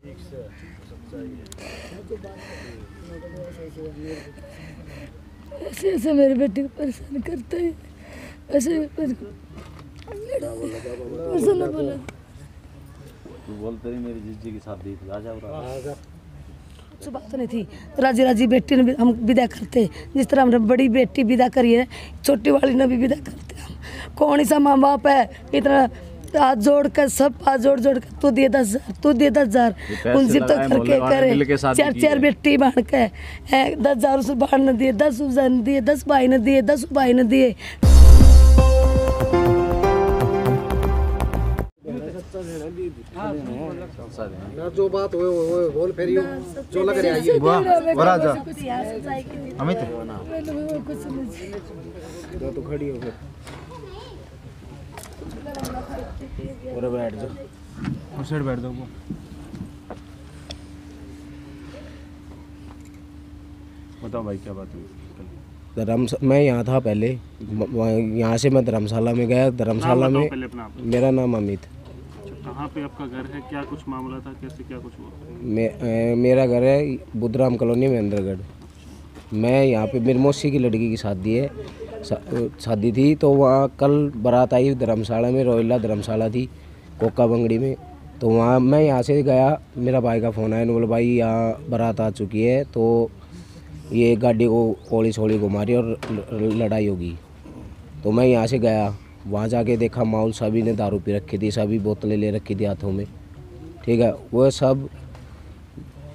ऐसे ऐसे मेरे बेटे को परेशान करते हैं, ऐसे बोला तू बोलते नहीं मेरी जीजी की शादी थी, आ जाओ। बात तो नहीं थी, राजी राजी बेटी ने हम विदा करते, जिस तरह हमने बड़ी बेटी विदा करी है, छोटी वाली ने भी विदा करते हम। कौन ही सा माँ बाप है इतना हाथ जोड़ कर, सब हाथ जोड़ जोड़ कर तू दे 10,000, तू दे 10,000, उनसे तो करके करे, चार चार बेटी बांध के 10,000 उस बाहर न दिए, 10 उस न दिए, 10 भाई न दिए, 10 भाई न दिए। जो बात हो बोल फिर जो लग रहा है अमित तो खड़ी हो फिर और बैठ जाओ, उस साइड बैठ जाओ। बताओ भाई क्या बात हुई? मैं यहाँ था पहले, यहाँ से मैं धर्मशाला में गया। धर्मशाला में मेरा नाम अमित। कहाँ पे आपका घर है, क्या कुछ मामला था, कैसे क्या कुछ हुआ? मेरा घर है बुद्धराम कॉलोनी में अंदरगढ़। मैं यहाँ पे मेरी मौसी की लड़की की शादी है, शादी थी, तो वहाँ कल बारात आई धर्मशाला में, रोहिला धर्मशाला थी कोका बंगड़ी में। तो वहाँ मैं यहाँ से गया, मेरा भाई का फ़ोन आया, बोला भाई यहाँ बारात आ चुकी है, तो ये गाड़ी को ओली सोली घुमा रही और लड़ाई होगी। तो मैं यहाँ से गया, वहाँ जाके देखा माहौल, सभी ने दारू पी रखी थी, सभी बोतलें ले रखी थी हाथों में, ठीक है। वो सब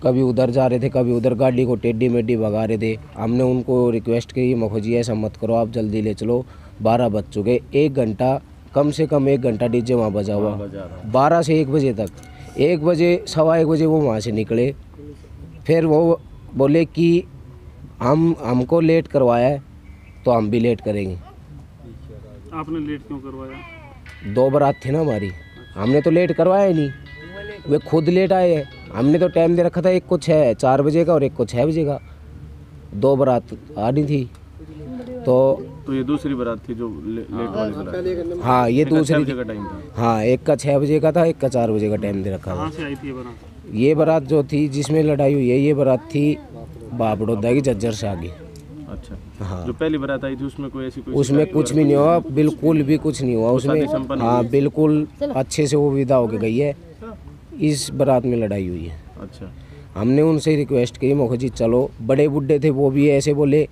कभी उधर जा रहे थे, कभी उधर, गाड़ी को टेढ़ी मेढ़ी भगा रहे थे। हमने उनको रिक्वेस्ट की, मखोजी ऐसा मत करो, आप जल्दी ले चलो, 12 बज चुके, 1 घंटा कम से कम 1 घंटा डीजे वहाँ बजा हुआ, 12 से 1 बजे तक। 1 बजे, सवा 1 बजे वो वहाँ से निकले। फिर वो बोले कि हमको लेट करवाया है तो हम भी लेट करेंगे। आपने लेट क्यों करवाया? 2 बारात थी ना हमारी, हमने तो लेट करवाया ही नहीं, वे खुद लेट आए हैं। हमने तो टाइम दे रखा था, एक को 4 बजे का और एक को 6 बजे का। 2 बारात आनी थी। तो ये दूसरी बारात थी जो लेट वाली बारात? हाँ, ये दूसरी का टाइम था। हाँ, एक का 6 बजे का था, एक का 4 बजे का टाइम दे रखा था। कहाँ से आई थी ये बारात? ये बारात जो थी जिसमें लड़ाई हुई है, ये बारात थी बाबड़ोदा की झज्जर से आगे। अच्छा। हाँ, जो पहली बारात आई थी उसमें कोई ऐसी कोई उसमें कुछ भी नहीं हुआ, बिल्कुल भी कुछ नहीं हुआ उसमें। हाँ, बिल्कुल अच्छे से वो विदा होके गई है। इस बारात में लड़ाई हुई है। अच्छा। हमने उनसे रिक्वेस्ट की, मोखजी चलो, बड़े बुड्ढे थे वो भी ऐसे बोले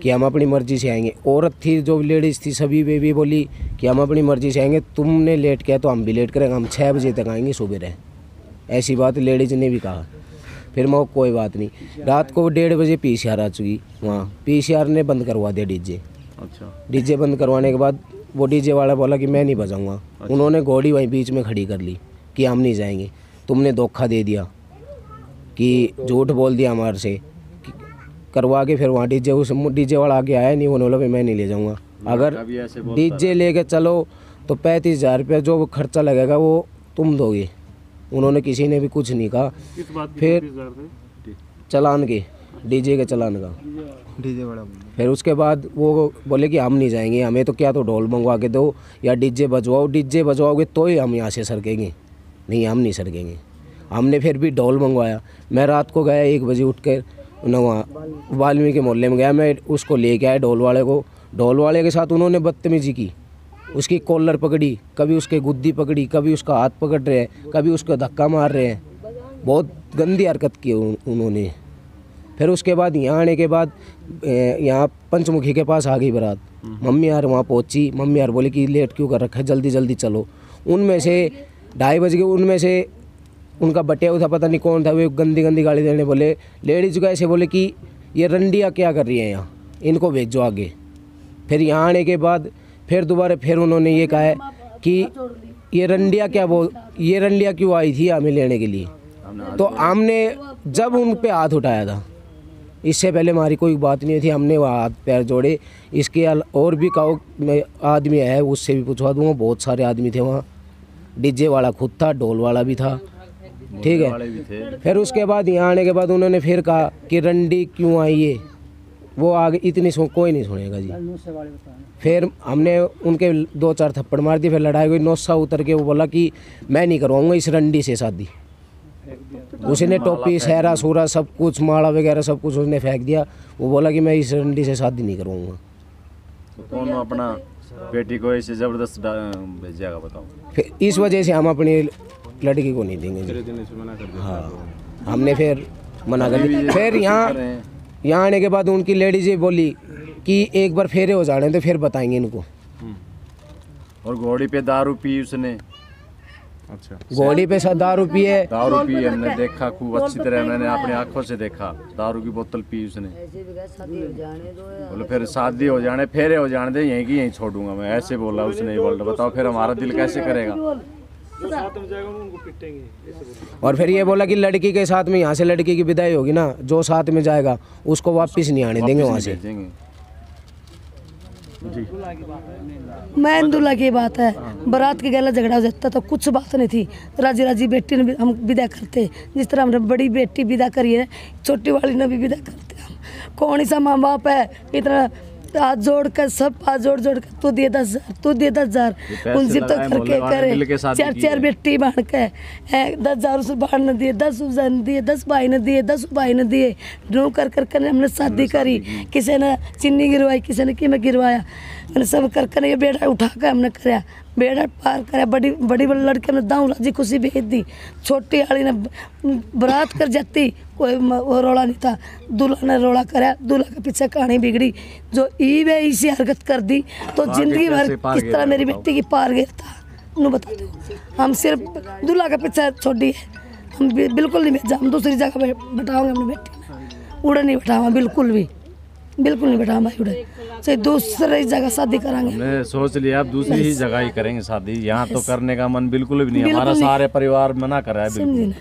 कि हम अपनी मर्जी से आएंगे। औरत थी जो लेडीज़ थी सभी वे भी बोली कि हम अपनी मर्जी से आएंगे, तुमने लेट किया तो हम भी लेट करेंगे, हम 6 बजे तक आएंगे सुबह। ऐसी बात लेडीज़ ने भी कहा। फिर मैं कोई बात नहीं, रात को 1:30 बजे PCR आ चुकी वहाँ, PCR ने बंद करवा दिया डीजे। अच्छा। डीजे बंद करवाने के बाद वो डीजे वाला बोला कि मैं नहीं बजाऊँगा। अच्छा। उन्होंने घोड़ी वहीं बीच में खड़ी कर ली कि हम नहीं जाएंगे, तुमने धोखा दे दिया, कि झूठ बोल दिया हमारे से करवा के। फिर वहाँ डीजे वाला आगे आया नहीं, उन्होंने बोला मैं नहीं ले जाऊँगा, अगर डीजे लेके चलो तो 35,000 रुपया जो खर्चा लगेगा वो तुम दोगे। उन्होंने किसी ने भी कुछ नहीं कहा। इस बात की फिर चलान के, डीजे के चलान का, डीजे वाला। फिर उसके बाद वो बोले कि हम नहीं जाएंगे, हमें तो क्या तो ढोल मंगवा के दो या डीजे बजवाओ, डीजे बजवाओगे तो ही हम यहाँ से सरकेंगे, नहीं हम नहीं सरकेंगे। हमने फिर भी ढोल मंगवाया। मैं रात को गया 1 बजे उठ कर वहाँ वाल्मीकि मोहल्ले में गया, मैं उसको लेके आया ढोल वाले को। ढोल वाले के साथ उन्होंने बदतमीजी की, उसकी कॉलर पकड़ी, कभी उसके गुद्दी पकड़ी, कभी उसका हाथ पकड़ रहे हैं, कभी उसको धक्का मार रहे हैं, बहुत गंदी हरकत की उन्होंने। फिर उसके बाद यहाँ आने के बाद यहाँ पंचमुखी के पास आ गई बारात। मम्मी यार वहाँ पहुँची, मम्मी यार बोली कि लेट क्यों कर रखा है, जल्दी जल्दी चलो। उनमें से 2:30 बज गए, उनमें से उनका बटिया था, पता नहीं कौन था, वे गंदी गंदी गाली देने बोले। लेडीज को ऐसे बोले कि ये रंडिया क्या कर रही है यहाँ, इनको भेजो आगे। फिर यहाँ आने के बाद फिर दोबारा फिर उन्होंने ये कहा है कि ये रंडिया क्यों आई थी हमें लेने के लिए। तो हमने जब उन पे हाथ उठाया था, इससे पहले हमारी कोई बात नहीं थी, हमने वहाँ हाथ पैर जोड़े। इसके और भी कहो आदमी है, उससे भी पूछवा दूँगा, बहुत सारे आदमी थे वहाँ। डीजे वाला खुद था, ढोल वाला भी था, ठीक है। फिर उसके बाद यहाँ आने के बाद उन्होंने फिर कहा कि रंडी क्यों आई है, वो आगे इतनी कोई नहीं सुनेगा जी। फिर हमने उनके 2-4 थप्पड़ मार दिए। फिर लड़ाई हुई, नौसा उतर के वो बोला कि मैं नहीं करवाऊँगा इस रंडी से शादी, उसने टोपी सहरा सूरा सब कुछ माला वगैरह सब कुछ उसने फेंक दिया। वो बोला कि मैं इस रंडी से शादी नहीं करूँगा। तो कौन अपना बेटी को ऐसे जबरदस्त भेजिएगा बताओ। फिर इस वजह से हम अपनी लड़की को नहीं देंगे। हाँ, हमने फिर मना कर दिया। फिर यहाँ आने के बाद उनकी लेडीज बोली कि एक बार फेरे हो जाने तो फिर बताएंगे इनको। और घोड़ी पे दारू पी उसने। अच्छा, घोड़ी पे दारू पिए। दारू पी हमने देखा खूब अच्छी तरह, मैंने अपनी आंखों से देखा। दारू की बोतल पी उसने। बोले फिर शादी हो जाने, फेरे हो जाने दे, यहीं की यहीं छोड़ूंगा मैं, ऐसे बोला उसने। बोल बताओ फिर हमारा दिल कैसे करेगा। और फिर ये बोला कि लड़की के साथ में यहाँ से लड़की की विदाई होगी ना, जो साथ में जाएगा उसको वापस नहीं आने देंगे वहाँ से। मैं दूल्हा की बात है, बारात के गला झगड़ा हो जाता तो कुछ बात नहीं थी। राजी राजी बेटी ने हम विदा करते, जिस तरह हमने बड़ी बेटी विदा करी है, छोटी वाली ने भी विदा करते हम। कौन सा माँ बाप है इतना हाथ जोड़ कर, सब हाथ जोड़ जोड़ कर तू दिए 10,000, तू दिए 10,000, उनसे तो करके करे। चार बेटी बांध के 10,000 उसे बाढ़ न दिए, 10 उसे दिए, 10 भाई ने दिए, 10 भाई ने दिए। ड्रो कर कर हमने शादी करी। किसी ने चीनी गिरवाई, किसी ने कीमत गिरवाया, मैंने सब कर ये बेड़ा उठा कर हमने कराया, बेड़ा पार कराया। बड़ी बड़ी लड़की ने दाऊ राजी खुशी भेज दी। छोटी वाली ने बारात कर जाती, कोई वो रोड़ा नहीं था। दूल्हा ने रोड़ा कराया, दूल्हा के पीछे कहानी बिगड़ी। जो ईवे ऐसी हरकत कर दी तो जिंदगी भर किस तरह मेरी बेटी की पार गया था नू बता दो। हम सिर्फ दूल्हा का पीछे छोड़ दिए, हम बिल्कुल नहीं भेजा। हम दूसरी जगह बैठाओगे अपनी बेटी, उड़े नहीं बैठावा, बिल्कुल नहीं बैठा भाई उड़े से दूसरी जगह शादी कराएंगे। हमने सोच लिया अब दूसरी ही जगह ही करेंगे शादी, यहाँ तो करने का मन बिल्कुल भी नहीं। हमारा सारे परिवार मना कर रहा है बिल्कुल।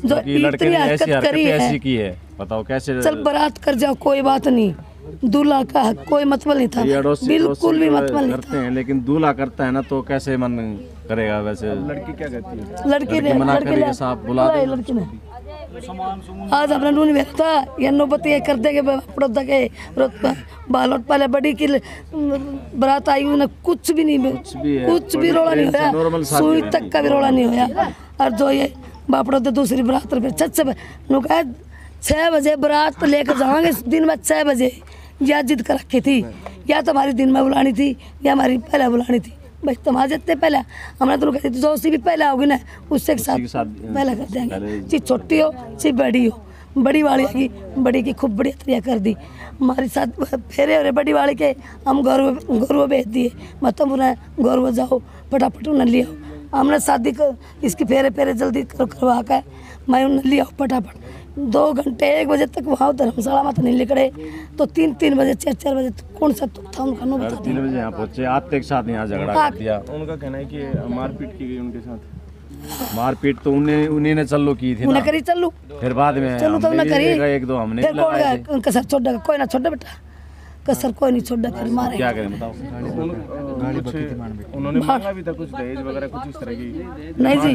जो लड़के ने ऐसी हरकत ऐसी की है, बताओ कैसे। चल बारात कर जाओ, कोई बात नहीं, दूल्हा का कोई मतलब नहीं था, बिल्कुल भी मतलब नहीं करते हैं। लेकिन दूल्हा करता है ना तो कैसे मन करेगा। वैसे लड़की क्या कहती है? लड़की ने मना करेगा, साहब बुला दे। लड़की ने आज अपना नून बेचता या नौबती ये कर देंगे पड़ोदा के बालोट पहले बड़ी की बारात आई हुई ना, कुछ भी नहीं, कुछ भी रोड़ा नहीं होया, सुई तक का भी रोड़ा नहीं होया। और जो ये बापड़ो तो दूसरी बारात पे छत से 6 बजे बारात लेकर जाएंगे, दिन में 6 बजे या जिद कर रखी थी, या तो हमारी दिन में बुलानी थी या हमारी पहले बुलानी थी। भाई तुम्हारे जितने पहले हमने तो कहती थी जो उसी भी पहले होगी ना उससे के साथ पहले कर देंगे। चाहे छोटी हो चाहे बड़ी हो, बड़ी वाली आएगी, बड़ी की खूब बढ़िया तैयार कर दी। हमारे साथ फेरे हो बड़ी वाली के हम गौरव भेज दिए, मतलब उन्हें गौरव जाओ फटाफट उन्हें ले आओ। हमने शादी कर इसकी फेरे जल्दी करवा कर मैं उन्हें ले आओ फटाफट। 2 घंटे 1 बजे तक वहाँ धर्मशाला में तो नहीं निकले, तो 3 बजे 4 बजे कौन सा था उनका नो बता। 3 बजे यहाँ पहुँचे, आते के साथ यहाँ झगड़ा कर दिया। उनका कहना है कि मारपीट की गई उनके साथ। मारपीट तो उन्हीं ने चलो की थी उन्हें करी चलू, फिर बाद में चलू तो उन्हें करी 1-2 हमने फिर कौन कसर छोड़, कोई ना छोड़ बेटा, कसर कोई नहीं छोड़ कर मारे। क्या करें बताओ। उन्होंने मांगा भी था कुछ दहेज वगैरह कुछ इस तरह की? नहीं जी,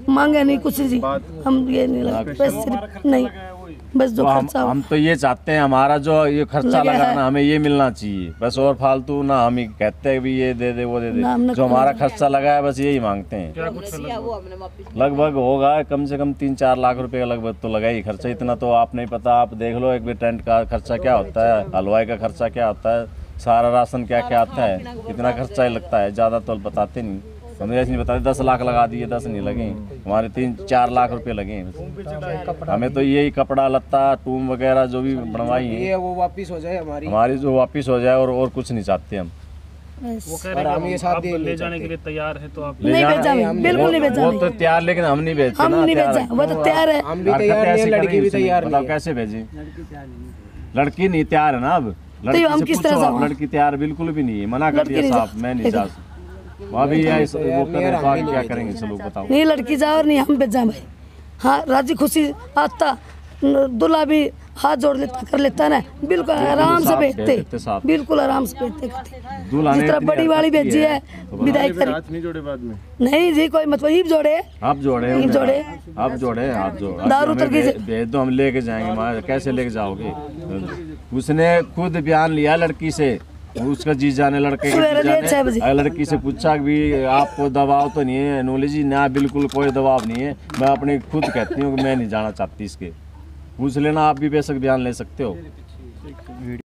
मांगे नहीं कुछ जी, हम ये नहीं लगा नहीं, बस जो खर्चा हम तो ये चाहते हैं हमारा जो ये खर्चा लगा ना हमें ये मिलना चाहिए बस। और फालतू ना हम ही कहते हैं भी ये दे दे वो दे दे, जो हमारा खर्चा लगा है बस यही मांगते हैं। लगभग होगा कम से कम 3-4 लाख रुपए का लगभग तो लगा ही खर्चा। इतना तो आप नहीं पता, आप देख लो एक भी टेंट का खर्चा क्या होता है, हलवाई का खर्चा क्या होता है, सारा राशन क्या क्या आता है, इतना खर्चा ही लगता है। ज़्यादा तो बताते नहीं, हमें ऐसे नहीं बताते 10 लाख लगा दिए, 10 नहीं लगे, हमारे 3-4 लाख रुपए लगे। हमें तो यही कपड़ा लत्ता टूम वगैरह जो भी बनवाई है वो वापस हो जाए, हमारी जो वापस हो जाए, और कुछ नहीं चाहते हम। वो कह रहे हैं कि आप ले जाने के लिए तैयार है तो आप नहीं भेजा, बिल्कुल नहीं भेजा। वो तो तैयार, लेकिन हम नहीं भेजते, हम नहीं भेजा, वो तो तैयार है। हम भी तैयार नहीं, लड़की भी तैयार नहीं। कैसे भेजे? लड़की नहीं तैयार है ना अब, लड़की हम किस तरह से लड़की तैयार बिल्कुल भी नहीं है, मना कर दिया साहब, मैं नहीं जा सकता। अभी वो क्या करेंगे, चलो बताओ। नहीं लड़की जा और नहीं हम भेजा भाई। हाँ राजी खुशी आता, दूल्हा भी हाथ जोड़ लेता कर लेता ना, बिल्कुल आराम से बैठते, बिल्कुल आराम से बैठते करते। जिस तरह बड़ी वाली भेजी है विदाई करी नहीं जोड़े बाद में? नहीं जी कोई मतलब ही जोड़े, आप जोड़े आप जोड़े दारू तक भेज दो, हम लेके जाएंगे। कैसे लेके जाओगे? उसने खुद बयान लिया लड़की से उसका जी जाने लड़के के सवेरे जी दिए 6 बजे। जाने। लड़की से पूछा कि भी आपको दबाव तो नहीं है नॉलेज जी? ना बिल्कुल कोई दबाव नहीं है, मैं अपनी खुद कहती हूँ कि मैं नहीं जाना चाहती इसके। पूछ लेना, आप भी बेशक बयान ले सकते हो।